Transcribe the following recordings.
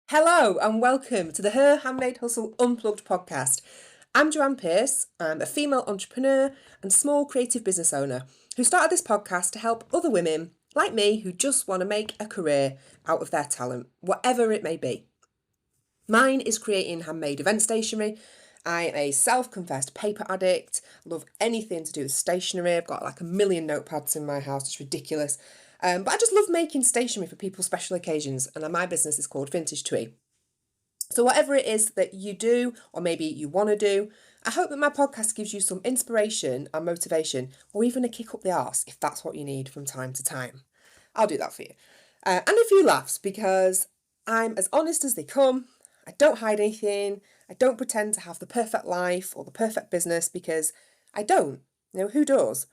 Hello and welcome to the Her Handmade Hustle Unplugged podcast. I'm Joanne Pierce. I'm a female entrepreneur and small creative business owner who started this podcast to help other women like me who just want to make a career out of their talent, whatever it may be. Mine is creating handmade event stationery. I am a self-confessed paper addict, love anything to do with stationery. I've got like a million notepads in my house, it's ridiculous. But I just love making stationery for people's special occasions, and my business is called Vintage Twee. So whatever it is that you do, or maybe you want to do, I hope that my podcast gives you some inspiration and motivation, or even a kick up the arse if that's what you need from time to time. I'll do that for you. And a few laughs because I'm as honest as they come. I don't hide anything. I don't pretend to have the perfect life or the perfect business because I don't. Who does?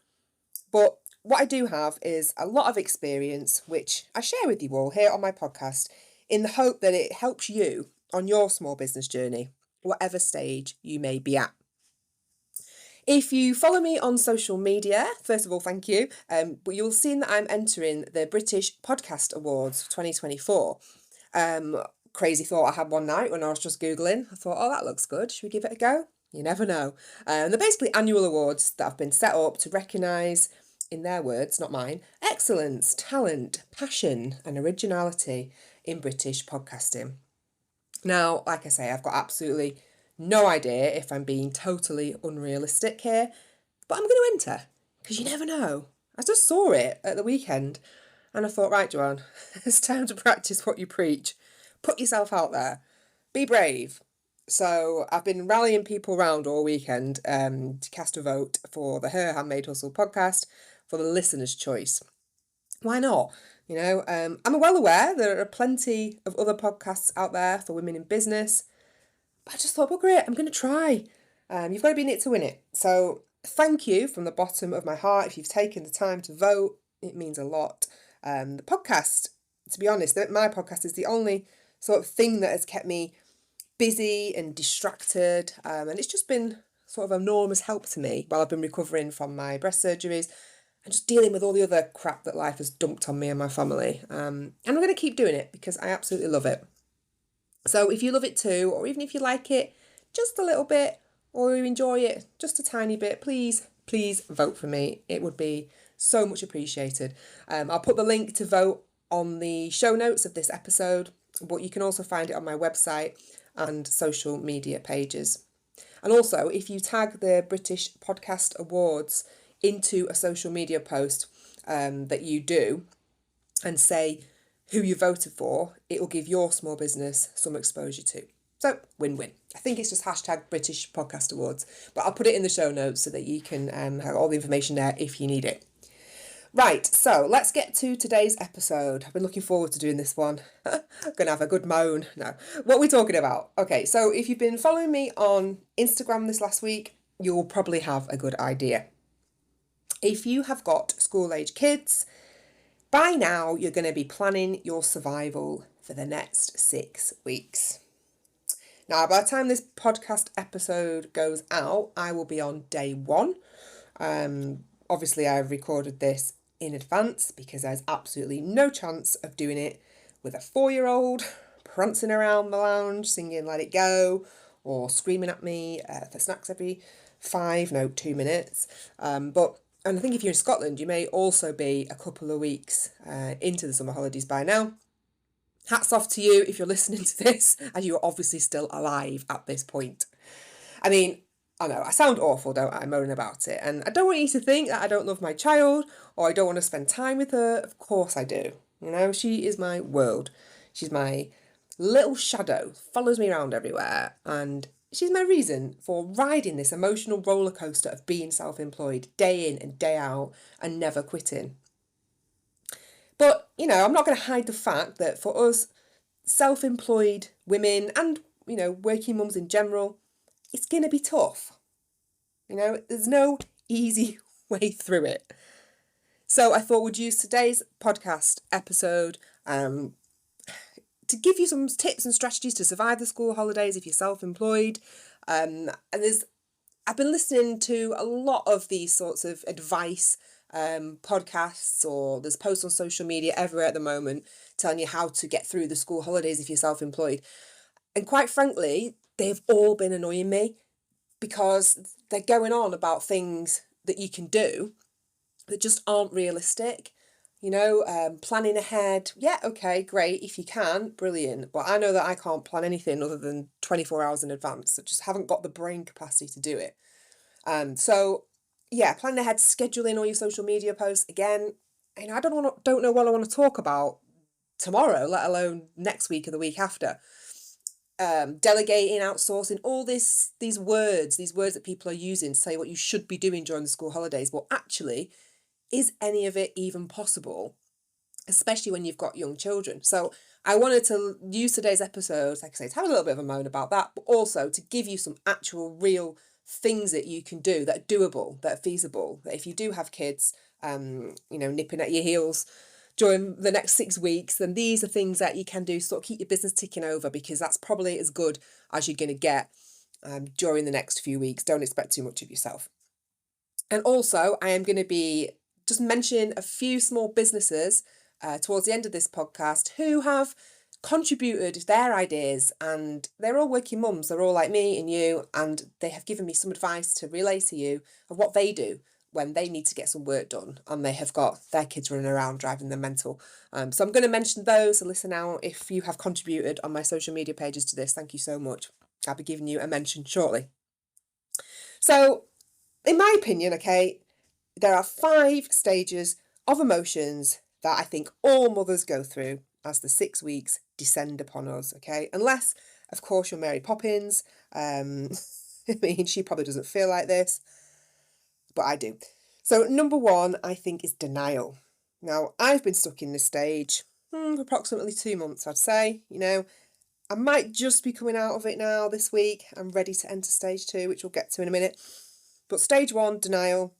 But what I do have is a lot of experience, which I share with you all here on my podcast in the hope that it helps you on your small business journey, whatever stage you may be at. If you follow me on social media, first of all, thank you. But you'll see that I'm entering the British Podcast Awards 2024. Crazy thought I had one night when I was just Googling. I thought, oh, that looks good. Should we give it a go? You never know. They're basically annual awards that have been set up to recognise, in their words, not mine, excellence, talent, passion and originality in British podcasting. Now, like I say, I've got absolutely no idea if I'm being totally unrealistic here, but I'm going to enter because you never know. I just saw it at the weekend and I thought, right, Joanne, it's time to practice what you preach. Put yourself out there. Be brave. So I've been rallying people around all weekend to cast a vote for the Her Handmade Hustle podcast for the listener's choice. Why not? I'm well aware there are plenty of other podcasts out there for women in business, but I just thought, well, great, I'm going to try. You've got to be in it to win it. So thank you from the bottom of my heart if you've taken the time to vote. It means a lot. The podcast, to be honest, my podcast is the only sort of thing that has kept me busy and distracted, and it's just been sort of enormous help to me while I've been recovering from my breast surgeries and just dealing with all the other crap that life has dumped on me and my family. And I'm going to keep doing it because I absolutely love it. So if you love it too, or even if you like it just a little bit, or you enjoy it just a tiny bit, please vote for me. It would be so much appreciated. I'll put the link to vote on the show notes of this episode, but you can also find it on my website and social media pages. And also, if you tag the British Podcast Awards into a social media post that you do and say who you voted for, it will give your small business some exposure to. So, win-win. I think it's just hashtag British Podcast Awards, but I'll put it in the show notes so that you can have all the information there if you need it. Right, so let's get to today's episode. I've been looking forward to doing this one. I'm going to have a good moan. No, what are we talking about? Okay, so if you've been following me on Instagram this last week, you'll probably have a good idea. If you have got school-age kids, by now you're going to be planning your survival for the next 6 weeks. Now, by the time this podcast episode goes out, I will be on day 1. Obviously, I've recorded this in advance because there's absolutely no chance of doing it with a 4-year-old prancing around the lounge singing Let It Go or screaming at me for snacks every 2 minutes. And I think if you're in Scotland, you may also be a couple of weeks into the summer holidays by now. Hats off to you if you're listening to this and you're obviously still alive at this point. I mean, I know, I sound awful, don't I, moaning about it. And I don't want you to think that I don't love my child or I don't want to spend time with her. Of course I do. She is my world. She's my little shadow, follows me around everywhere. And she's my reason for riding this emotional roller coaster of being self-employed day in and day out and never quitting. But, I'm not going to hide the fact that for us self-employed women and, working mums in general, it's going to be tough. There's no easy way through it. So I thought we'd use today's podcast episode to give you some tips and strategies to survive the school holidays if you're self-employed. I've been listening to a lot of these sorts of advice podcasts, or there's posts on social media everywhere at the moment telling you how to get through the school holidays if you're self-employed. And quite frankly, they've all been annoying me, because they're going on about things that you can do that just aren't realistic. Planning ahead, yeah, okay, great. If you can, brilliant. But I know that I can't plan anything other than 24 hours in advance. I just haven't got the brain capacity to do it. So yeah, planning ahead, scheduling all your social media posts. Again, I don't know what I want to talk about tomorrow, let alone next week or the week after. Delegating, outsourcing, all these words that people are using to say what you should be doing during the school holidays. Well, actually, is any of it even possible? Especially when you've got young children. So I wanted to use today's episode, like I say, to have a little bit of a moan about that, but also to give you some actual real things that you can do that are doable, that are feasible, that if you do have kids, nipping at your heels during the next 6 weeks, then these are things that you can do to sort of keep your business ticking over, because that's probably as good as you're going to get during the next few weeks. Don't expect too much of yourself. And also, I am going to be just mentioning a few small businesses towards the end of this podcast who have contributed their ideas, and they're all working mums. They're all like me and you, and they have given me some advice to relay to you of what they do when they need to get some work done and they have got their kids running around driving them mental. So I'm going to mention those, so listen out if you have contributed on my social media pages to this. Thank you so much. I'll be giving you a mention shortly. So, in my opinion, okay, there are 5 stages of emotions that I think all mothers go through as the 6 weeks descend upon us, okay? Unless, of course, you're Mary Poppins. I mean, she probably doesn't feel like this, but I do. So number 1, I think, is denial. Now, I've been stuck in this stage for approximately 2 months, I'd say. I might just be coming out of it now this week. I'm ready to enter stage 2, which we'll get to in a minute. But stage 1, denial,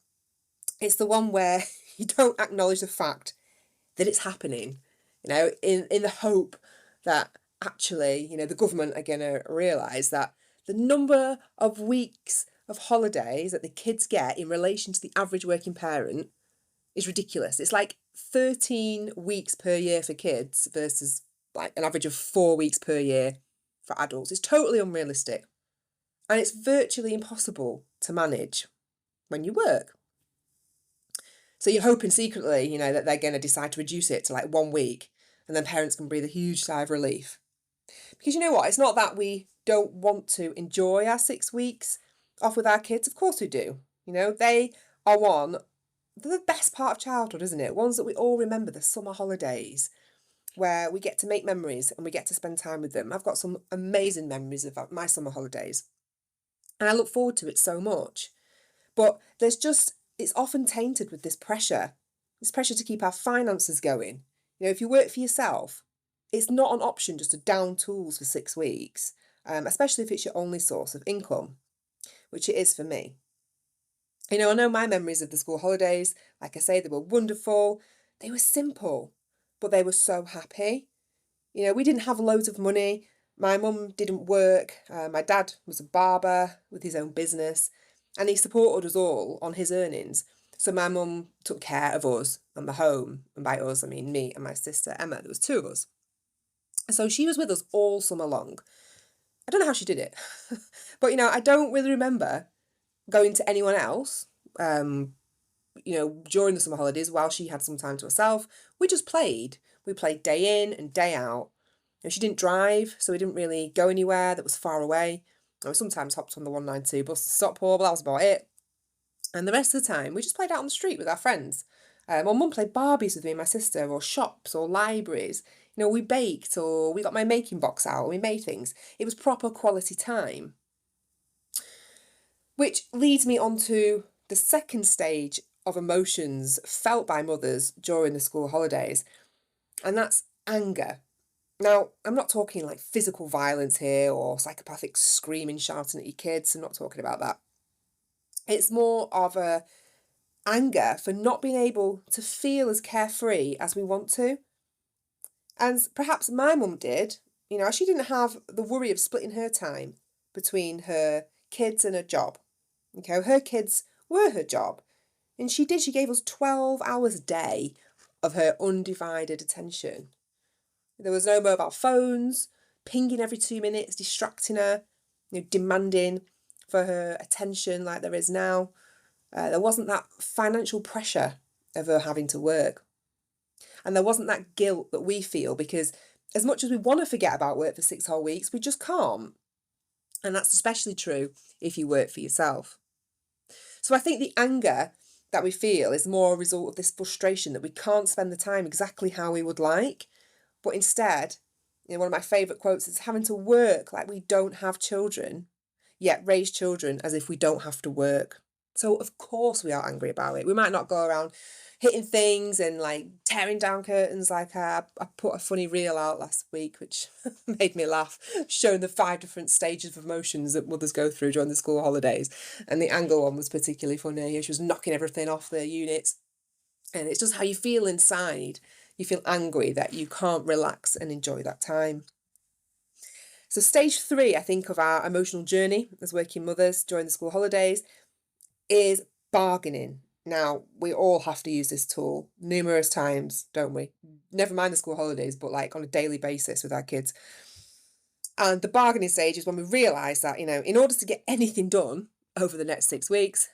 it's the one where you don't acknowledge the fact that it's happening, in the hope that actually, the government are going to realise that the number of weeks of holidays that the kids get in relation to the average working parent is ridiculous. It's like 13 weeks per year for kids versus like an average of 4 weeks per year for adults. It's totally unrealistic. And it's virtually impossible to manage when you work. So you're hoping secretly, that they're going to decide to reduce it to like 1 week, and then parents can breathe a huge sigh of relief. Because you know what? It's not that we don't want to enjoy our 6 weeks off with our kids. Of course we do. They are they're the best part of childhood, isn't it? Ones that we all remember, the summer holidays, where we get to make memories and we get to spend time with them. I've got some amazing memories of my summer holidays, and I look forward to it so much. But it's often tainted with this pressure to keep our finances going. If you work for yourself, it's not an option just to down tools for 6 weeks, especially if it's your only source of income, which it is for me. I know my memories of the school holidays, like I say, they were wonderful. They were simple, but they were so happy. We didn't have loads of money. My mum didn't work. My dad was a barber with his own business, and he supported us all on his earnings. So my mum took care of us and the home. And by us, I mean me and my sister Emma. There was 2 of us. So she was with us all summer long. I don't know how she did it. But, I don't really remember going to anyone else, during the summer holidays while she had some time to herself. We just played. We played day in and day out. She didn't drive, so we didn't really go anywhere that was far away. We sometimes hopped on the 192 bus to Stockport, but that was about it. And the rest of the time, we just played out on the street with our friends. My mum played Barbies with me and my sister, or shops, or libraries. We baked, or we got my making box out, and we made things. It was proper quality time. Which leads me on to the second stage of emotions felt by mothers during the school holidays, and that's anger. Now, I'm not talking like physical violence here or psychopathic screaming, shouting at your kids. I'm not talking about that. It's more of a anger for not being able to feel as carefree as we want to. And perhaps my mum did. She didn't have the worry of splitting her time between her kids and her job. Her kids were her job. And she did. She gave us 12 hours a day of her undivided attention. There was no mobile phones, pinging every 2 minutes, distracting her, demanding for her attention like there is now. There wasn't that financial pressure of her having to work. And there wasn't that guilt that we feel, because as much as we want to forget about work for 6 whole weeks, we just can't. And that's especially true if you work for yourself. So I think the anger that we feel is more a result of this frustration that we can't spend the time exactly how we would like, but instead, one of my favourite quotes is having to work like we don't have children, yet raise children as if we don't have to work. So of course we are angry about it. We might not go around hitting things and like tearing down curtains like I put a funny reel out last week, which made me laugh, showing the 5 different stages of emotions that mothers go through during the school holidays. And the anger one was particularly funny. She was knocking everything off the units. And it's just how you feel inside. You feel angry that you can't relax and enjoy that time. So stage 3, I think, of our emotional journey as working mothers during the school holidays is bargaining. Now, we all have to use this tool numerous times, don't we? Never mind the school holidays, but like on a daily basis with our kids. And the bargaining stage is when we realise that, in order to get anything done over the next 6 weeks,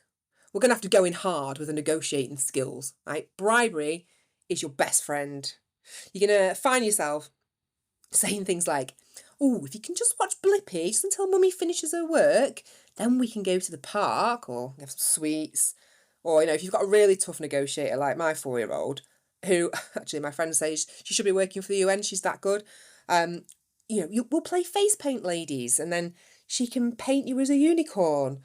we're going to have to go in hard with the negotiating skills, right? Bribery is your best friend. You're going to find yourself saying things like, oh, if you can just watch Blippi just until mummy finishes her work, then we can go to the park or have some sweets. Or, if you've got a really tough negotiator like my 4-year-old, who actually my friend says she should be working for the UN, she's that good. We'll play face paint, ladies, and then she can paint you as a unicorn.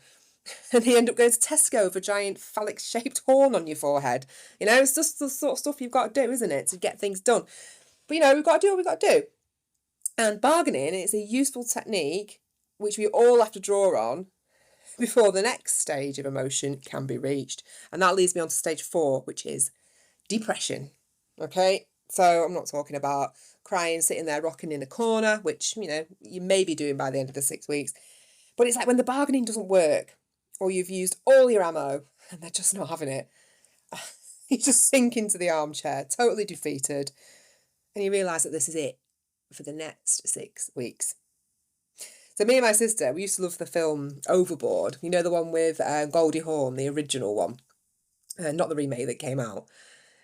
And they end up going to Tesco with a giant phallic-shaped horn on your forehead. It's just the sort of stuff you've got to do, isn't it, to get things done. But, we've got to do what we've got to do. And bargaining is a useful technique which we all have to draw on before the next stage of emotion can be reached. And that leads me on to stage 4, which is depression. Okay, so I'm not talking about crying, sitting there rocking in a corner, which, you may be doing by the end of the 6 weeks. But it's like when the bargaining doesn't work, or you've used all your ammo and they're just not having it. You just sink into the armchair, totally defeated, and you realise that this is it for the next 6 weeks. So me and my sister, we used to love the film Overboard. The one with Goldie Hawn, the original one, not the remake that came out.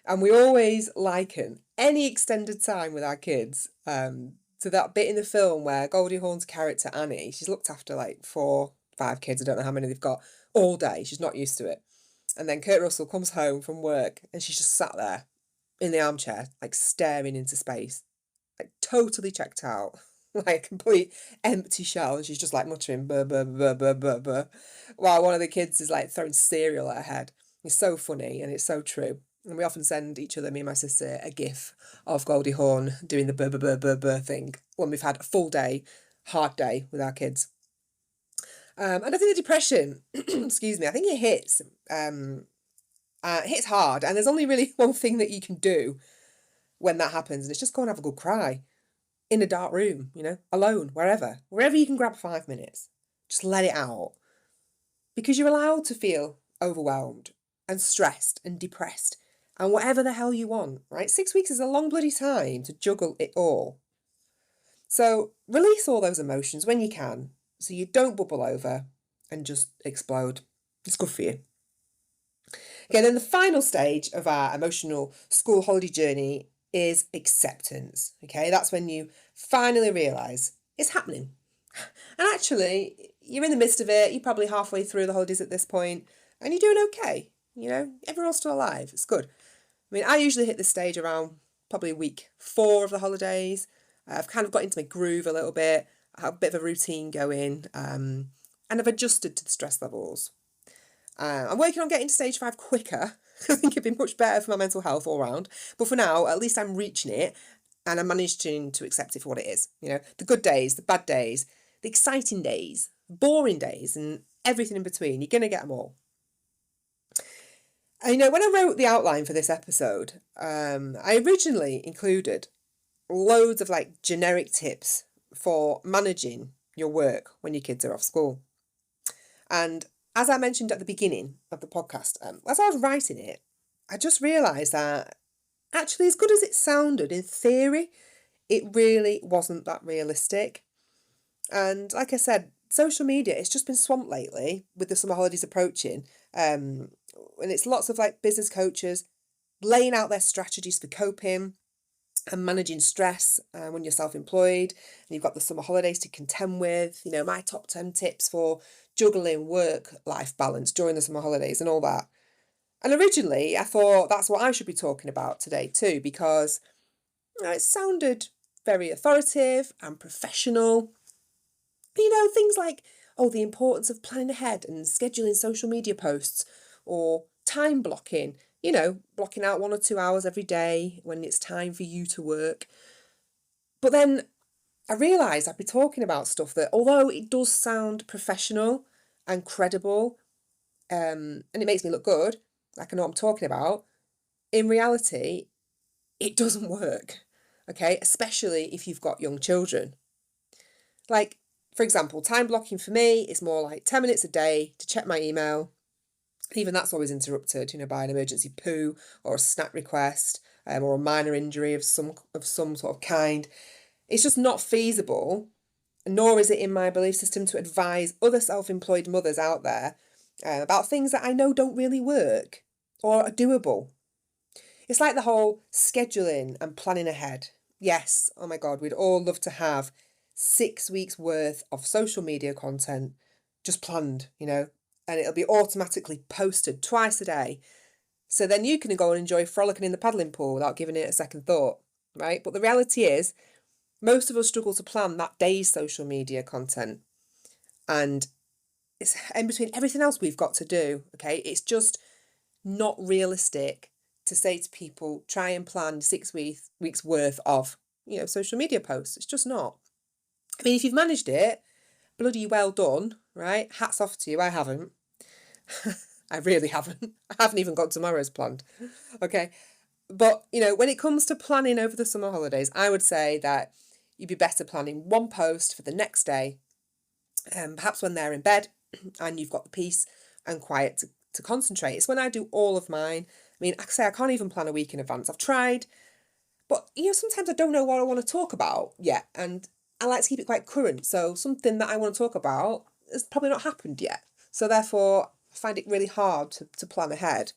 And we always liken any extended time with our kids to that bit in the film where Goldie Hawn's character Annie, she's looked after like 4, 5 kids, I don't know how many they've got, all day. She's not used to it. And then Kurt Russell comes home from work and she's just sat there in the armchair, like staring into space, like totally checked out. Like a complete empty shell, and she's just like muttering burr, burr, burr, burr, burr, burr, while one of the kids is like throwing cereal at her head. It's so funny and it's so true. And we often send each other, me and my sister, a gif of Goldie Hawn doing the burr, burr, burr, burr, burr thing when we've had a full day, hard day with our kids. And I think the depression, excuse me, I think it hits hard, and there's only really one thing that you can do when that happens, and it's just go and have a good cry. In a dark room, alone, wherever you can grab 5 minutes, just let it out. Because you're allowed to feel overwhelmed and stressed and depressed and whatever the hell you want, right? 6 weeks is a long bloody time to juggle it all. So release all those emotions when you can, so you don't bubble over and just explode. It's good for you. Okay, then the final stage of our emotional school holiday journey is acceptance. Okay, that's when you finally realise it's happening. And actually, you're in the midst of it, you're probably halfway through the holidays at this point, and you're doing okay. Everyone's still alive. It's good. I mean, I usually hit this stage around probably week 4 of the holidays. I've kind of got into my groove a little bit. I have a bit of a routine going, and I've adjusted to the stress levels. I'm working on getting to stage 5 quicker. I think it'd be much better for my mental health all round. But for now, at least I'm reaching it and I'm managing to accept it for what it is. The good days, the bad days, the exciting days, boring days, and everything in between. You're going to get them all. And when I wrote the outline for this episode, I originally included loads of like generic tips for managing your work when your kids are off school. And as I mentioned at the beginning of the podcast, as I was writing it, I just realised that actually, as good as it sounded in theory, it really wasn't that realistic. And like I said, social media, it's just been swamped lately with the summer holidays approaching. And it's lots of like business coaches laying out their strategies for coping and managing stress when you're self-employed and you've got the summer holidays to contend with, my top 10 tips for juggling work-life balance during the summer holidays and all that. And originally I thought that's what I should be talking about today too, because it sounded very authoritative and professional. Things like, the importance of planning ahead and scheduling social media posts, or time blocking, blocking out 1 or 2 hours every day when it's time for you to work. But then I realised I'd be talking about stuff that, although it does sound professional and credible, and it makes me look good, like I know what I'm talking about, in reality, it doesn't work, okay? Especially if you've got young children. Like, for example, time blocking for me is more like 10 minutes a day to check my email. Even that's always interrupted, by an emergency poo or a snack request, or a minor injury of some sort of kind. It's just not feasible, nor is it in my belief system to advise other self-employed mothers out there about things that I know don't really work or are doable. It's like the whole scheduling and planning ahead. Yes, oh my God, we'd all love to have 6 weeks worth of social media content just planned, and it'll be automatically posted twice a day. So then you can go and enjoy frolicking in the paddling pool without giving it a second thought, right? But the reality is, most of us struggle to plan that day's social media content. And it's in between everything else we've got to do, okay? It's just not realistic to say to people, try and plan 6 weeks worth of, social media posts. It's just not. I mean, if you've managed it, bloody well done, right? Hats off to you. I haven't. I really haven't. I haven't even got tomorrow's planned. Okay. But, when it comes to planning over the summer holidays, I would say that you'd be better planning one post for the next day, perhaps when they're in bed and you've got the peace and quiet to concentrate. It's when I do all of mine. I mean, I say I can't even plan a week in advance. I've tried, but, sometimes I don't know what I want to talk about yet. And I like to keep it quite current. So something that I want to talk about has probably not happened yet. So therefore, I find it really hard to plan ahead.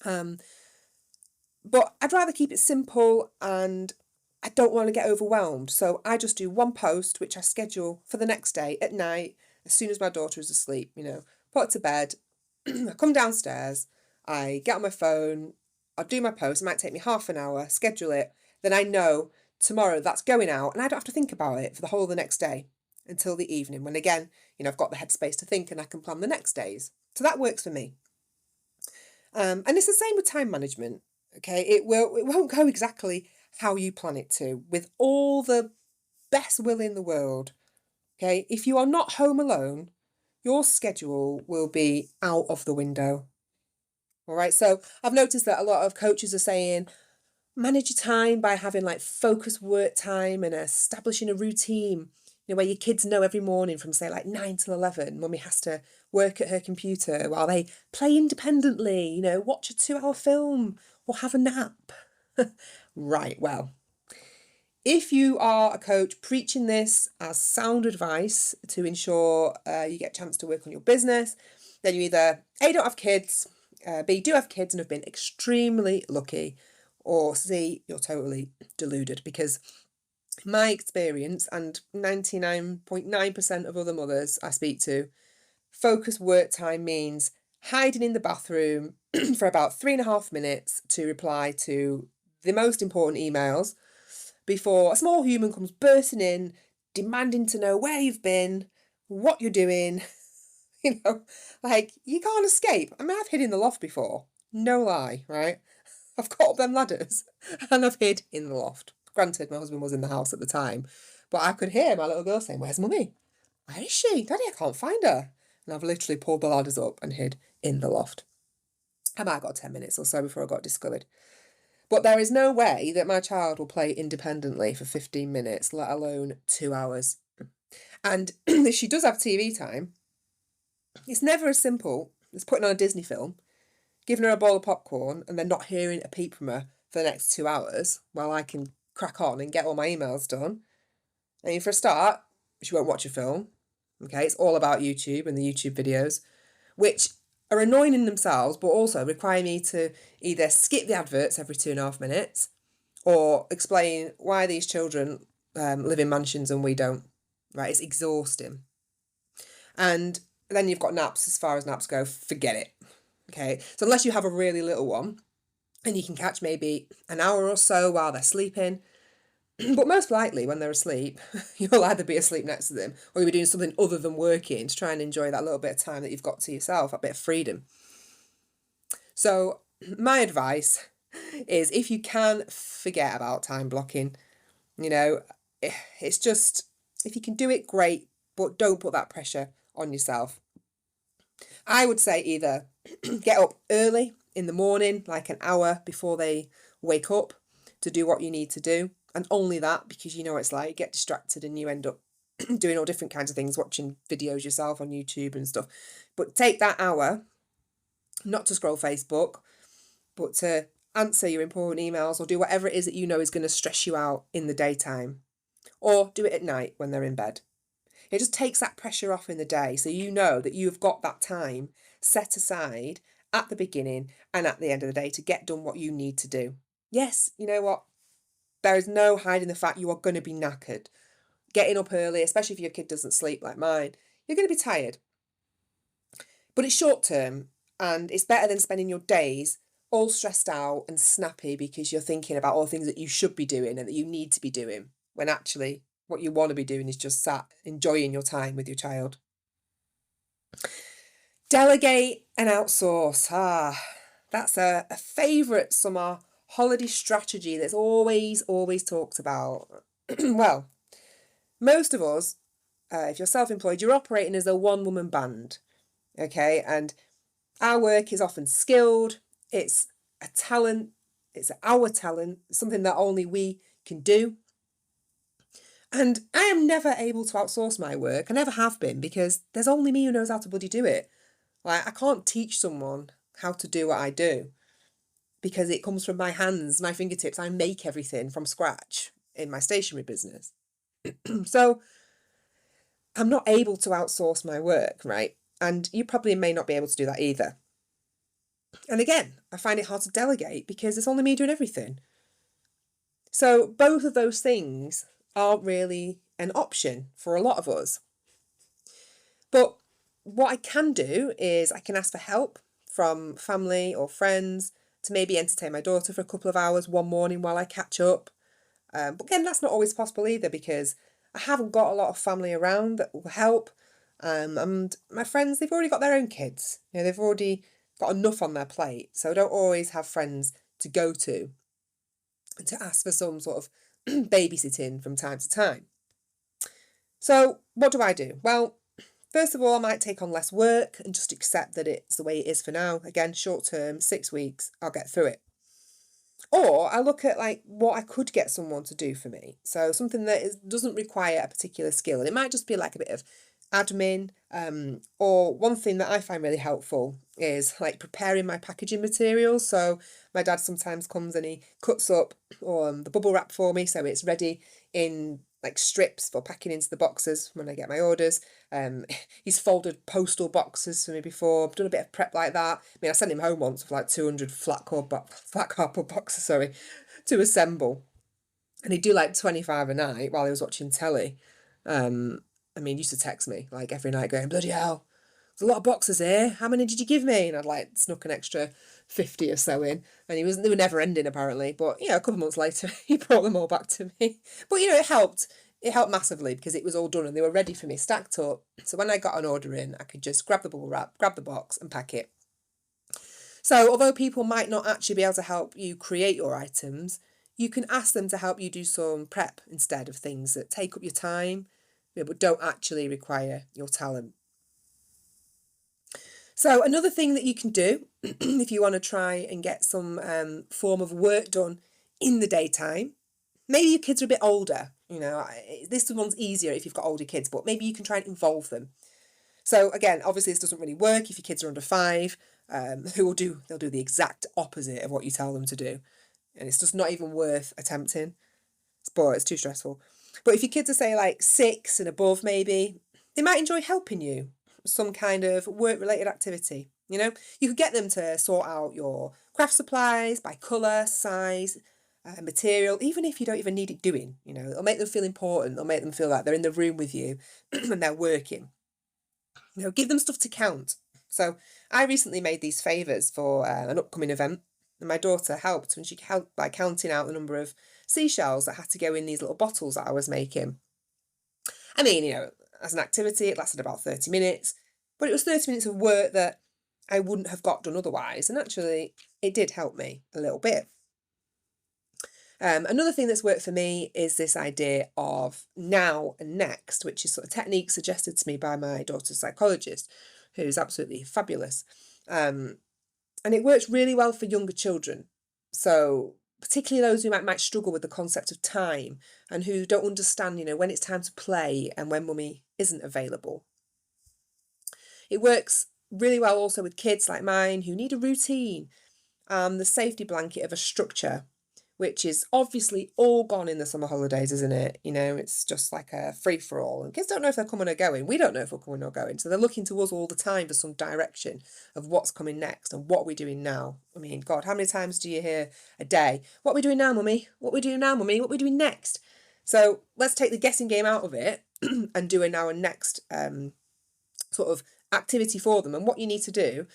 But I'd rather keep it simple, and I don't want to get overwhelmed. So I just do one post, which I schedule for the next day at night, as soon as my daughter is asleep, put her to bed. I come downstairs, I get on my phone, I'll do my post. It might take me half an hour, schedule it. Then I know tomorrow that's going out, and I don't have to think about it for the whole of the next day until the evening, when again, I've got the headspace to think and I can plan the next days. So that works for me. And it's the same with time management. Okay, it won't go exactly how you plan it to, with all the best will in the world. Okay, if you are not home alone, your schedule will be out of the window. All right, so I've noticed that a lot of coaches are saying, manage your time by having like focused work time and establishing a routine, where your kids know every morning from say like 9 till 11, mummy has to work at her computer while they play independently, watch a 2-hour film or have a nap. Right, well, if you are a coach preaching this as sound advice to ensure you get a chance to work on your business, then you either A, don't have kids, B, do have kids and have been extremely lucky, or C, you're totally deluded, because my experience and 99.9% of other mothers I speak to, focused work time means hiding in the bathroom for about 3.5 minutes to reply to the most important emails before a small human comes bursting in, demanding to know where you've been, what you're doing. Like, you can't escape. I mean, I've hid in the loft before. No lie, right? I've got up them ladders and I've hid in the loft. Granted, my husband was in the house at the time, but I could hear my little girl saying, "Where's mummy? Where is she? Daddy, I can't find her." And I've literally pulled the ladders up and hid in the loft. I might have got 10 minutes or so before I got discovered. But there is no way that my child will play independently for 15 minutes, let alone 2 hours. And if she does have TV time, It's never as simple as putting on a Disney film, giving her a bowl of popcorn, and then not hearing a peep from her for the next 2 hours while I can crack on and get all my emails done. I mean, for a start, she won't watch a film. Okay, it's all about YouTube and the YouTube videos, which are annoying in themselves, but also require me to either skip the adverts every 2.5 minutes or explain why these children live in mansions and we don't. Right, it's exhausting. And then you've got naps. As far as naps go, forget it. Okay, so unless you have a really little one and you can catch maybe an hour or so while they're sleeping, but most likely when they're asleep, you'll either be asleep next to them or you'll be doing something other than working to try and enjoy that little bit of time that you've got to yourself, that bit of freedom. So my advice is, if you can, forget about time blocking. You know, it's just, if you can do it, great, but don't put that pressure on yourself. I would say either get up early in the morning, like an hour before they wake up, to do what you need to do. And only that, because you know it's like, you get distracted and you end up doing all different kinds of things, watching videos yourself on YouTube and stuff. But take that hour, not to scroll Facebook, but to answer your important emails or do whatever it is that you know is going to stress you out in the daytime. Or do it at night when they're in bed. It just takes that pressure off in the day, so you know that you've got that time set aside at the beginning and at the end of the day to get done what you need to do. Yes, you know what? There is no hiding the fact you are going to be knackered. Getting up early, especially if your kid doesn't sleep like mine, you're going to be tired. But it's short term, and it's better than spending your days all stressed out and snappy because you're thinking about all the things that you should be doing and that you need to be doing, when actually what you want to be doing is just sat enjoying your time with your child. Delegate and outsource. That's a favourite summer holiday strategy that's always talked about. Well, most of us, if you're self-employed, you're operating as a one-woman band, okay? And our work is often skilled. It's a talent. It's our talent, something that only we can do. And I am never able to outsource my work. I never have been, because there's only me who knows how to bloody do it. Like, I can't teach someone how to do what I do because it comes from my hands, my fingertips. I make everything from scratch in my stationery business. So I'm not able to outsource my work, right? And you probably may not be able to do that either. And again, I find it hard to delegate because it's only me doing everything. So both of those things aren't really an option for a lot of us. But what I can do is I can ask for help from family or friends to maybe entertain my daughter for a couple of hours one morning while I catch up. But again, that's not always possible either, because I haven't got a lot of family around that will help. And my friends, they've already got their own kids. You know, they've already got enough on their plate. So I don't always have friends to go to and to ask for some sort of babysitting from time to time. So what do I do? Well, first of all, I might take on less work and just accept that it's the way it is for now. Again, short term, 6 weeks, I'll get through it. Or I look at like what I could get someone to do for me. So something that doesn't require a particular skill. And it might just be like a bit of admin. Or one thing that I find really helpful is like preparing my packaging materials. So my dad sometimes comes and he cuts up the bubble wrap for me, so it's ready in like strips for packing into the boxes when I get my orders. He's folded postal boxes for me before. I've done a bit of prep like that. I mean, I sent him home once with like 200 flat cardboard boxes, to assemble. And he'd do like 25 a night while he was watching telly. I mean, he used to text me like every night going, bloody hell, there's a lot of boxes here. How many did you give me? And I'd like snuck an extra 50 or so in. And they were never ending apparently. But, you know, a couple of months later, he brought them all back to me. But, you know, it helped. It helped massively because it was all done and they were ready for me, stacked up. So when I got an order in, I could just grab the bubble wrap, grab the box and pack it. So although people might not actually be able to help you create your items, you can ask them to help you do some prep instead of things that take up your time, but don't actually require your talent. So another thing that you can do if you want to try and get some form of work done in the daytime, maybe your kids are a bit older, you know, this one's easier if you've got older kids, but maybe you can try and involve them. So again, obviously this doesn't really work if your kids are under 5, they'll do the exact opposite of what you tell them to do. And it's just not even worth attempting. It's too stressful. But if your kids are, say, like 6 and above, maybe, they might enjoy helping you. Some kind of work-related activity. You could get them to sort out your craft supplies by colour, size, material, even if you don't even need it doing. It'll make them feel important. It'll make them feel like they're in the room with you and they're working. Give them stuff to count. So I recently made these favours for an upcoming event, and my daughter helped, and she helped by counting out the number of seashells that had to go in these little bottles that I was making. I mean, as an activity, it lasted about 30 minutes, but it was 30 minutes of work that I wouldn't have got done otherwise, and actually it did help me a little bit. Another thing that's worked for me is this idea of now and next, which is sort of technique suggested to me by my daughter's psychologist, who's absolutely fabulous. And it works really well for younger children. So particularly those who might struggle with the concept of time and who don't understand, when it's time to play and when mummy isn't available. It works really well also with kids like mine who need a routine and the safety blanket of a structure, which is obviously all gone in the summer holidays, isn't it? It's just like a free-for-all. And kids don't know if they're coming or going. We don't know if we're coming or going. So they're looking to us all the time for some direction of what's coming next and what we're doing now. I mean, God, how many times do you hear a day? What are we doing now, mummy? What are we doing now, mummy? What are we doing next? So let's take the guessing game out of it and do a now and next sort of activity for them. And what you need to do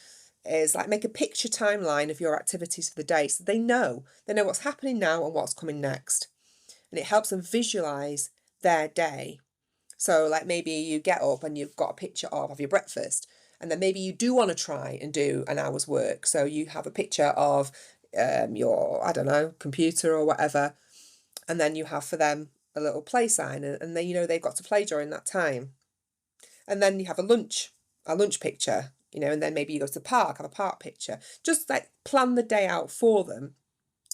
is like make a picture timeline of your activities for the day so they know what's happening now and what's coming next, and it helps them visualize their day. So like maybe you get up and you've got a picture of your breakfast, and then maybe you do want to try and do an hour's work, so you have a picture of your, I don't know, computer or whatever, and then you have for them a little play sign, and then they've got to play during that time. And then you have a lunch picture, and then maybe you go to the park, have a park picture. Just like plan the day out for them.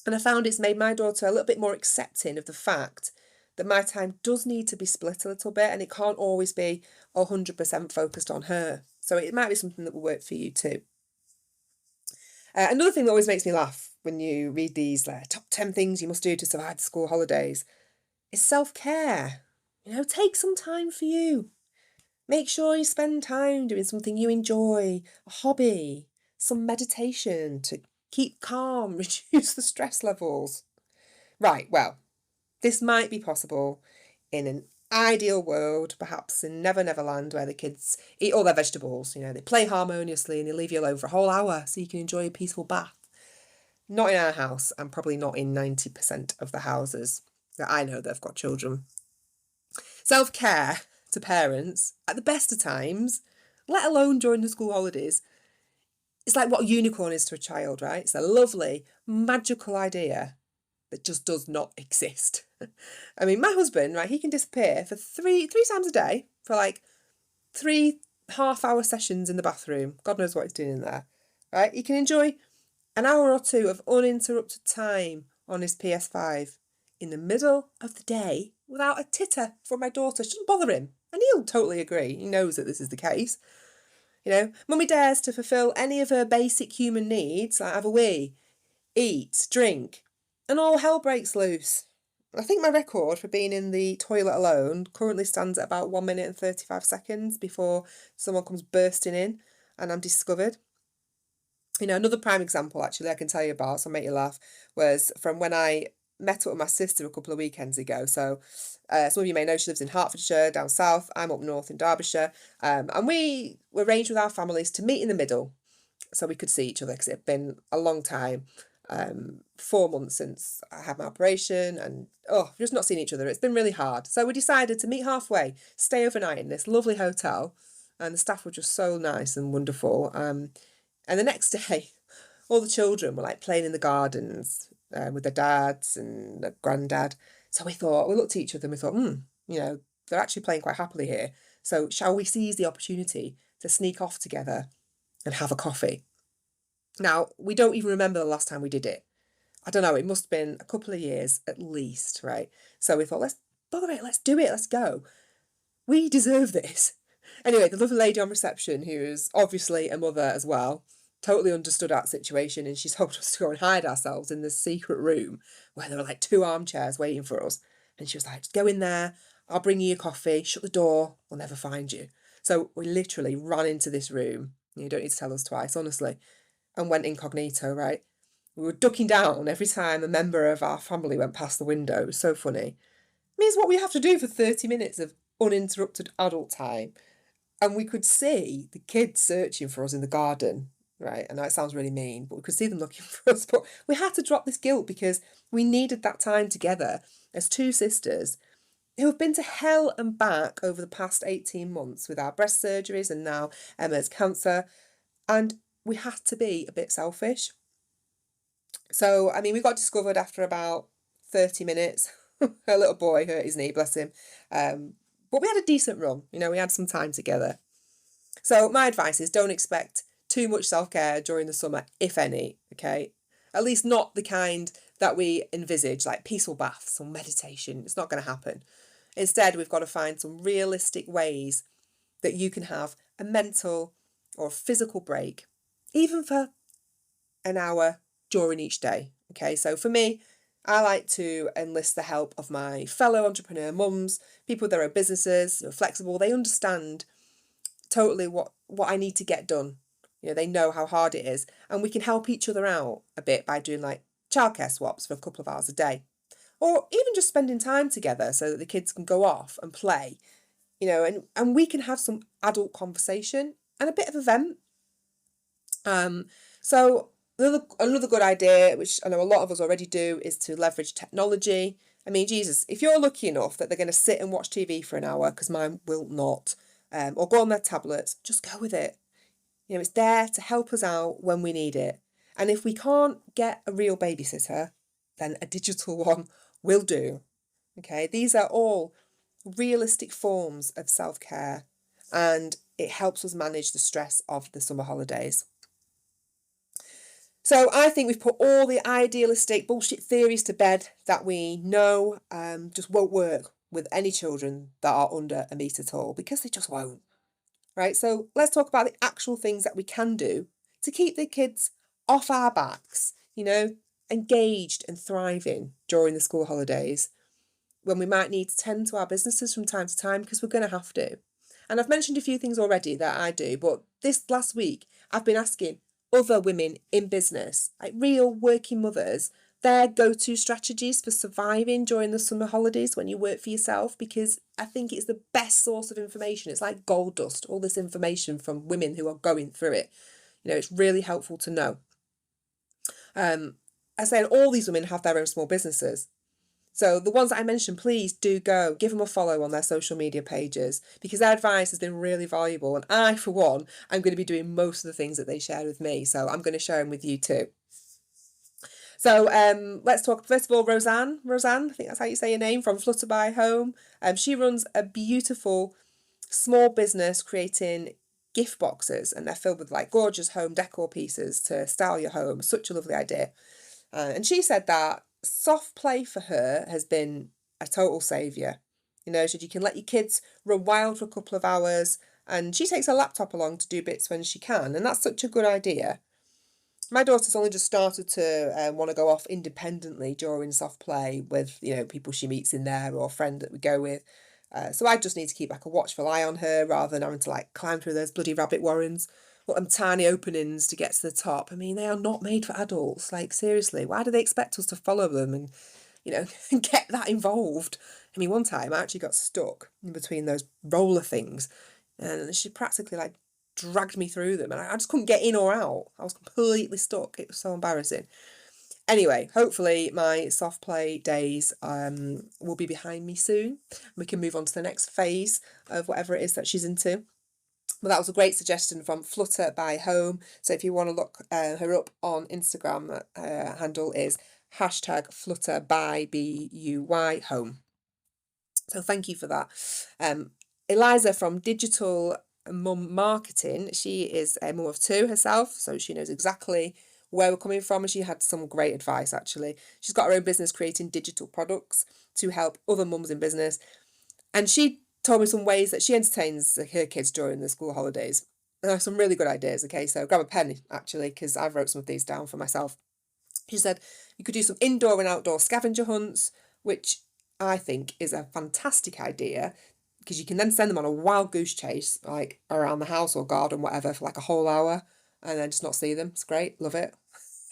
And I found it's made my daughter a little bit more accepting of the fact that my time does need to be split a little bit, and it can't always be 100% focused on her. So it might be something that will work for you too. Another thing that always makes me laugh when you read these top 10 things you must do to survive the school holidays is self-care. Take some time for you. Make sure you spend time doing something you enjoy, a hobby, some meditation to keep calm, reduce the stress levels. Right, well, this might be possible in an ideal world, perhaps in Never Never Land, where the kids eat all their vegetables. They play harmoniously and they leave you alone for a whole hour so you can enjoy a peaceful bath. Not in our house, and probably not in 90% of the houses that I know that have got children. Self-care to parents at the best of times, let alone during the school holidays, it's like what a unicorn is to a child, right? It's a lovely, magical idea that just does not exist. I mean, my husband, right, he can disappear for three times a day for like 3 half-hour sessions in the bathroom. God knows what he's doing in there, right? He can enjoy an hour or two of uninterrupted time on his PS5 in the middle of the day without a titter from my daughter. She doesn't bother him. And he'll totally agree. He knows that this is the case. Mummy dares to fulfil any of her basic human needs, like have a wee, eat, drink, and all hell breaks loose. I think my record for being in the toilet alone currently stands at about 1 minute and 35 seconds before someone comes bursting in and I'm discovered. Another prime example, actually, I can tell you about, so I'll make you laugh, was from when I met up with my sister a couple of weekends ago. So some of you may know she lives in Hertfordshire, down south. I'm up north in Derbyshire. And we arranged with our families to meet in the middle so we could see each other, because it had been a long time, 4 months since I had my operation, and we've just not seen each other. It's been really hard. So we decided to meet halfway, stay overnight in this lovely hotel, and the staff were just so nice and wonderful. And the next day, all the children were like playing in the gardens with their dads and their granddad. So we looked at each other and we thought, they're actually playing quite happily here. So shall we seize the opportunity to sneak off together and have a coffee? Now, we don't even remember the last time we did it. I don't know, it must have been a couple of years at least, right? So we thought, let's do it, let's go. We deserve this. Anyway, the lovely lady on reception, who is obviously a mother as well, totally understood our situation, and she told us to go and hide ourselves in this secret room where there were like 2 armchairs waiting for us. And she was like, just go in there, I'll bring you your coffee, shut the door, we'll never find you. So we literally ran into this room. You don't need to tell us twice, honestly, and went incognito, right? We were ducking down every time a member of our family went past the window. It was so funny. It means what we have to do for 30 minutes of uninterrupted adult time. And we could see the kids searching for us in the garden, right? And that sounds really mean, but we could see them looking for us. But we had to drop this guilt because we needed that time together as 2 sisters who have been to hell and back over the past 18 months with our breast surgeries and now Emma's cancer. And we had to be a bit selfish. So, I mean, we got discovered after about 30 minutes. Her little boy hurt his knee, bless him. But we had a decent run. We had some time together. So my advice is don't expect too much self-care during the summer, if any, okay? At least not the kind that we envisage, like peaceful baths or meditation. It's not going to happen. Instead, we've got to find some realistic ways that you can have a mental or physical break, even for an hour during each day. Okay, so for me, I like to enlist the help of my fellow entrepreneur mums, people with their own businesses, who are flexible. They understand totally what I need to get done. They know how hard it is, and we can help each other out a bit by doing like childcare swaps for a couple of hours a day, or even just spending time together so that the kids can go off and play, and we can have some adult conversation and a bit of a vent. So another good idea, which I know a lot of us already do, is to leverage technology. I mean, Jesus, if you're lucky enough that they're going to sit and watch TV for an hour, because mine will not, or go on their tablets, just go with it. It's there to help us out when we need it. And if we can't get a real babysitter, then a digital one will do. Okay, these are all realistic forms of self-care, and it helps us manage the stress of the summer holidays. So I think we've put all the idealistic bullshit theories to bed that we know just won't work with any children that are under a metre tall, because they just won't. Right, so let's talk about the actual things that we can do to keep the kids off our backs, engaged and thriving during the school holidays, when we might need to tend to our businesses from time to time, because we're going to have to. And I've mentioned a few things already that I do, but this last week I've been asking other women in business, like real working mothers, their go-to strategies for surviving during the summer holidays when you work for yourself, because I think it's the best source of information. It's like gold dust, all this information from women who are going through it. It's really helpful to know. I said all these women have their own small businesses. So the ones that I mentioned, please do go, give them a follow on their social media pages, because their advice has been really valuable. And I, for one, I'm going to be doing most of the things that they shared with me. So I'm going to share them with you too. So let's talk, first of all, Roseanne, I think that's how you say your name, from Flutter by Home. She runs a beautiful small business creating gift boxes, and they're filled with like gorgeous home decor pieces to style your home. Such a lovely idea. And she said that soft play for her has been a total saviour. She said you can let your kids run wild for a couple of hours, and she takes her laptop along to do bits when she can, and that's such a good idea. My daughter's only just started to want to go off independently during soft play with, people she meets in there or a friend that we go with. So I just need to keep like a watchful eye on her rather than having to like climb through those bloody rabbit warrens, or them tiny openings to get to the top. I mean, they are not made for adults. Like, seriously, why do they expect us to follow them and, get that involved? I mean, one time I actually got stuck in between those roller things, and she practically like dragged me through them, and I just couldn't get in or out. I was completely stuck. It was so embarrassing. Anyway, hopefully my soft play days will be behind me soon. We can move on to the next phase of whatever it is that she's into. But that was a great suggestion from Flutter by Home. So if you want to look her up on Instagram, her handle is #FlutterBy BUY Home. So thank you for that. Eliza from Digital Mum Marketing, she is a mum of 2 herself, so she knows exactly where we're coming from, and she had some great advice actually. She's got her own business creating digital products to help other mums in business, and she told me some ways that she entertains her kids during the school holidays. Some really good ideas, okay? So grab a pen, actually, because I've wrote some of these down for myself. She said you could do some indoor and outdoor scavenger hunts, which I think is a fantastic idea because you can then send them on a wild goose chase, like around the house or garden, whatever, for like a whole hour and then just not see them. It's great. Love it.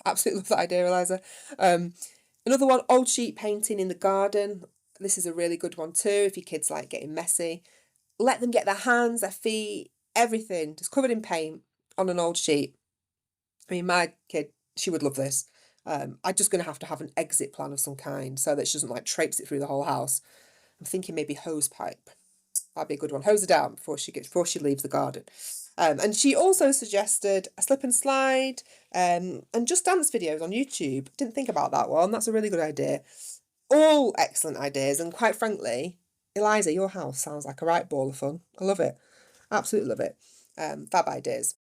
Absolutely love that idea, Eliza. Another one, old sheet painting in the garden. This is a really good one too if your kids like getting messy. Let them get their hands, their feet, everything just covered in paint on an old sheet. I mean, my kid, she would love this. I'm just going to have an exit plan of some kind so that she doesn't like traipse it through the whole house. I'm thinking maybe hose pipe. That'd be a good one. Hose her down before she leaves the garden. And she also suggested a slip and slide and just dance videos on YouTube. Didn't think about that one. That's a really good idea. All excellent ideas. And quite frankly, Eliza, your house sounds like a right ball of fun. I love it. Absolutely love it. Fab ideas.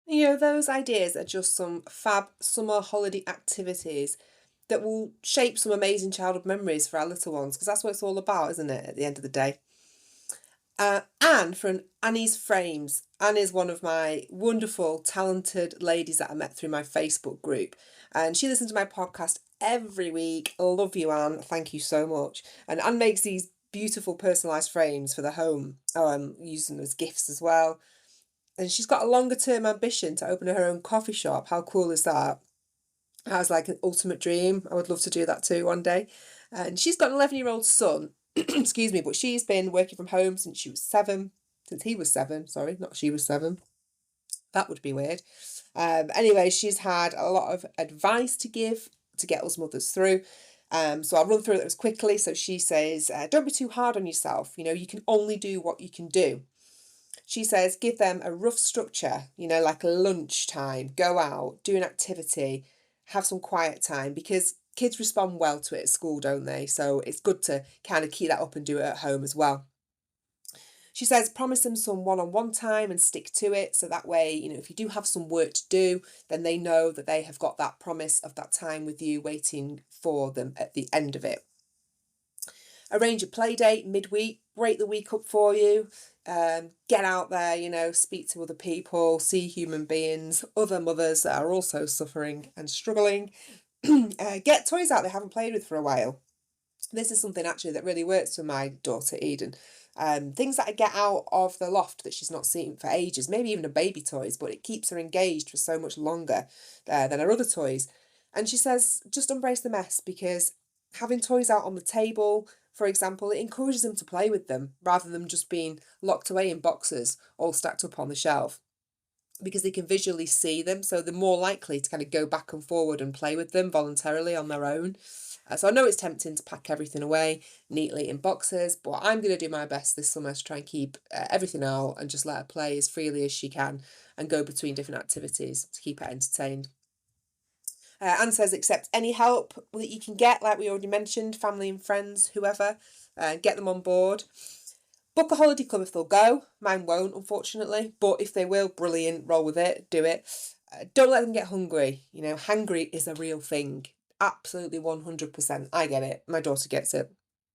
Those ideas are just some fab summer holiday activities that will shape some amazing childhood memories for our little ones, because that's what it's all about, isn't it, at the end of the day? Anne from Annie's Frames. Anne is one of my wonderful, talented ladies that I met through my Facebook group. And she listens to my podcast every week. I love you, Anne. Thank you so much. And Anne makes these beautiful personalised frames for the home. Using them as gifts as well. And she's got a longer term ambition to open her own coffee shop. How cool is that? That was like an ultimate dream. I would love to do that too one day. And she's got an 11-year-old son, excuse me, but she's been working from home since he was 7, sorry, not she was 7. That would be weird. Anyway, she's had a lot of advice to give to get us mothers through. So I'll run through those quickly. So she says, don't be too hard on yourself. You can only do what you can do. She says, give them a rough structure, like a lunch time, go out, do an activity, have some quiet time, because kids respond well to it at school, don't they? So it's good to kind of keep that up and do it at home as well. She says, promise them some one-on-one time and stick to it. So that way, if you do have some work to do, then they know that they have got that promise of that time with you waiting for them at the end of it. Arrange a play date midweek, break the week up for you. Get out there, speak to other people, see human beings, other mothers that are also suffering and struggling. Get toys out they haven't played with for a while. This is something actually that really works for my daughter Eden. Things that I get out of the loft that she's not seen for ages, maybe even a baby toys, but it keeps her engaged for so much longer than her other toys. And she says, just embrace the mess, because having toys out on the table, for example, it encourages them to play with them rather than just being locked away in boxes all stacked up on the shelf, because they can visually see them, so they're more likely to kind of go back and forward and play with them voluntarily on their own. So I know it's tempting to pack everything away neatly in boxes, but I'm going to do my best this summer to try and keep everything out and just let her play as freely as she can and go between different activities to keep her entertained. Anne says, accept any help that you can get, like we already mentioned, family and friends, whoever, get them on board. Book a holiday club if they'll go. Mine won't, unfortunately, but if they will, brilliant, roll with it, do it. Don't let them get hungry. Hangry is a real thing. Absolutely 100%. I get it. My daughter gets it.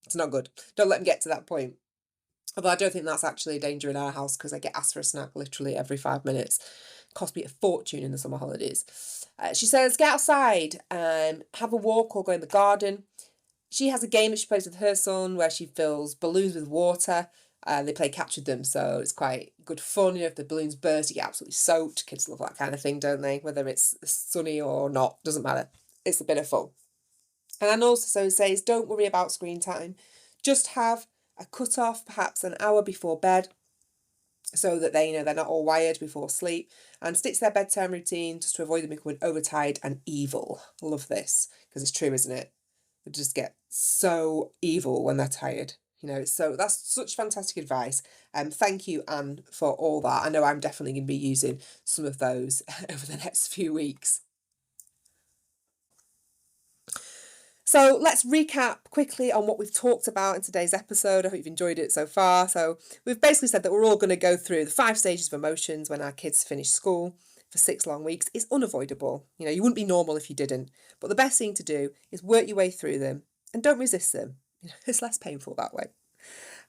It's not good. Don't let them get to that point. Although I don't think that's actually a danger in our house, because I get asked for a snack literally every 5 minutes. It cost me a fortune in the summer holidays. She says, get outside, have a walk or go in the garden. She has a game that she plays with her son where she fills balloons with water. They play catch with them, so it's quite good fun. If the balloons burst, you get absolutely soaked. Kids love that kind of thing, don't they? Whether it's sunny or not, doesn't matter. It's a bit of fun. And Anne also says, don't worry about screen time. Just have a cut-off, perhaps an hour before bed, so that they're not all wired before sleep, and stick to their bedtime routine just to avoid them becoming overtired and evil. I love this, because it's true, isn't it? They just get so evil when they're tired. So that's such fantastic advice. Thank you, Anne, for all that. I know I'm definitely going to be using some of those over the next few weeks. So let's recap quickly on what we've talked about in today's episode. I hope you've enjoyed it so far. So we've basically said that we're all going to go through the 5 stages of emotions when our kids finish school for 6 long weeks. It's unavoidable. You wouldn't be normal if you didn't. But the best thing to do is work your way through them and don't resist them. It's less painful that way.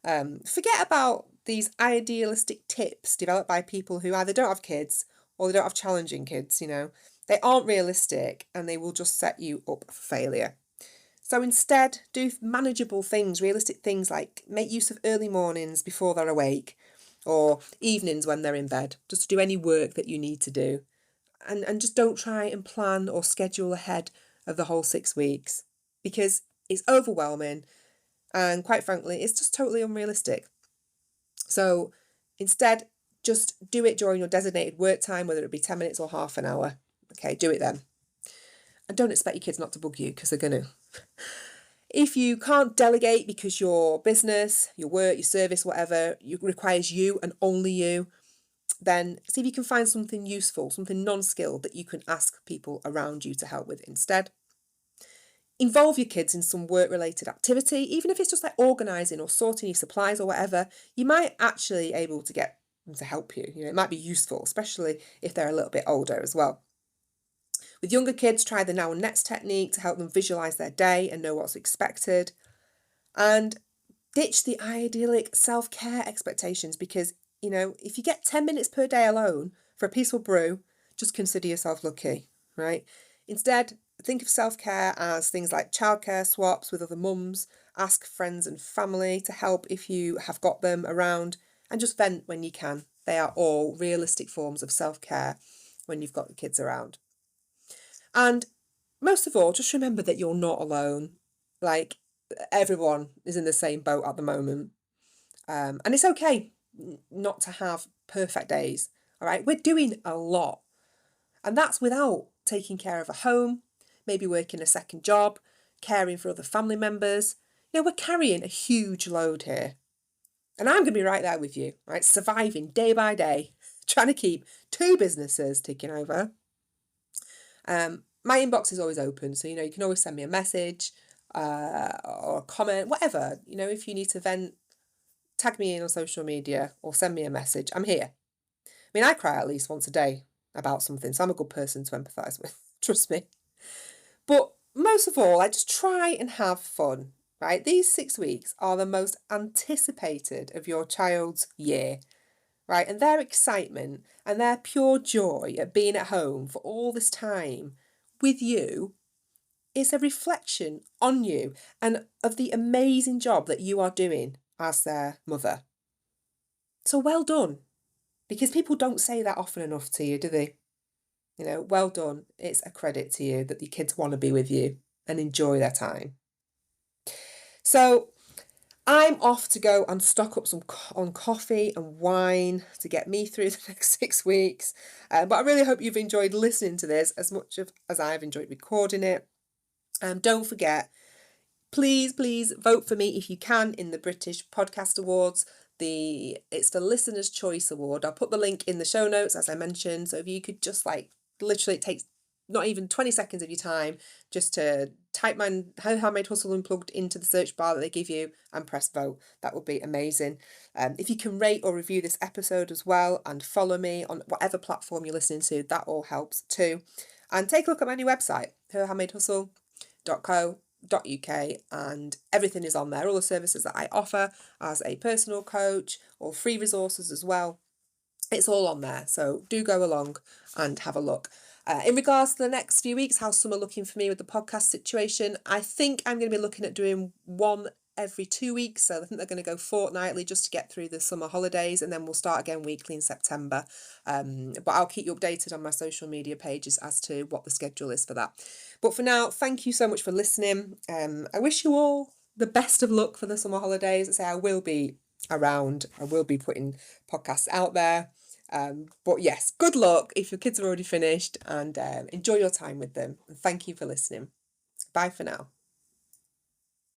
Forget about these idealistic tips developed by people who either don't have kids or they don't have challenging kids, They aren't realistic and they will just set you up for failure. So instead, do manageable things, realistic things like make use of early mornings before they're awake or evenings when they're in bed, just to do any work that you need to do. And just don't try and plan or schedule ahead of the whole 6 weeks because it's overwhelming and quite frankly, it's just totally unrealistic. So instead, just do it during your designated work time, whether it be 10 minutes or half an hour. Okay, do it then. And don't expect your kids not to bug you because they're going to. If you can't delegate because your business, your work, your service, whatever, requires you and only you, then see if you can find something useful, something non-skilled that you can ask people around you to help with instead. Involve your kids in some work-related activity, even if it's just like organising or sorting your supplies or whatever. You might actually able to get them to help you. It might be useful, especially if they're a little bit older as well. With younger kids, try the now and next technique to help them visualise their day and know what's expected. And ditch the idyllic self-care expectations because, if you get 10 minutes per day alone for a peaceful brew, just consider yourself lucky, right? Instead, think of self-care as things like childcare swaps with other mums, ask friends and family to help if you have got them around, and just vent when you can. They are all realistic forms of self-care when you've got the kids around. And most of all, just remember that you're not alone. Like, everyone is in the same boat at the moment. And it's okay not to have perfect days. All right. We're doing a lot. And that's without taking care of a home, maybe working a second job, caring for other family members. We're carrying a huge load here. And I'm going to be right there with you, right? Surviving day by day, trying to keep 2 businesses ticking over. My inbox is always open. So, you can always send me a message or a comment, whatever. If you need to vent, tag me in on social media or send me a message. I'm here. I cry at least once a day about something, so I'm a good person to empathise with. Trust me. But most of all, I just try and have fun, right? These 6 weeks are the most anticipated of your child's year, right? And their excitement and their pure joy at being at home for all this time with you is a reflection on you and of the amazing job that you are doing as their mother. So well done, because people don't say that often enough to you, do they? Well done. It's a credit to you that your kids want to be with you and enjoy their time. So I'm off to go and stock up some on coffee and wine to get me through the next 6 weeks. But I really hope you've enjoyed listening to this as much as I've enjoyed recording it. Don't forget, please vote for me if you can in the British Podcast Awards. It's the Listener's Choice Award. I'll put the link in the show notes, as I mentioned. So if you could just literally, it takes not even 20 seconds of your time just to type my Handmade Hustle Unplugged into the search bar that they give you and press vote. That would be amazing. If you can rate or review this episode as well and follow me on whatever platform you're listening to, that all helps too. And take a look at my new website, herhandmadehustle.co.uk, and everything is on there, all the services that I offer as a personal coach or free resources as well. It's all on there, so do go along and have a look. In regards to the next few weeks, how's summer looking for me with the podcast situation? I think I'm going to be looking at doing one every 2 weeks, so I think they're going to go fortnightly just to get through the summer holidays, and then we'll start again weekly in September. But I'll keep you updated on my social media pages as to what the schedule is for that. But for now, thank you so much for listening. I wish you all the best of luck for the summer holidays. I will be around. I will be putting podcasts out there. But yes, good luck if your kids are already finished, and enjoy your time with them. And thank you for listening. Bye for now.